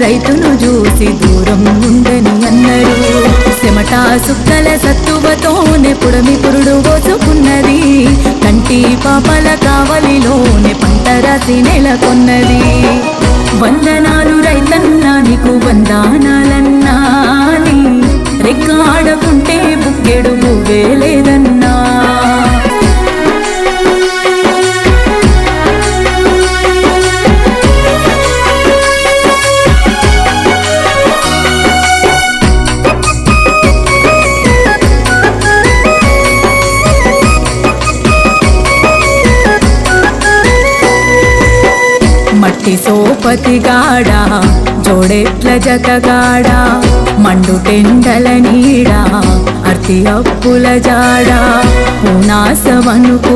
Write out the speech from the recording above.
రైతును చూసి దూరం ఉండని అన్నారు. చెమట సుక్కల సత్తువతోనే పుడమి పురుడు పోసుకున్నది. కంటి పాపల కావలిలోనే పంట రాసి నెలకొన్నది. వందనాలు రైతన్నా నీకు వందనాలన్నా, నీ రెక్కాడకుంటే బుక్కెడు పువ్వే లేదన్నా. మట్టి సోపతిగాడా జోడెట్ల జతగాడా, మండు టెండల నీడా అర్తి అప్పుల జాడా, పూనాసవనుకు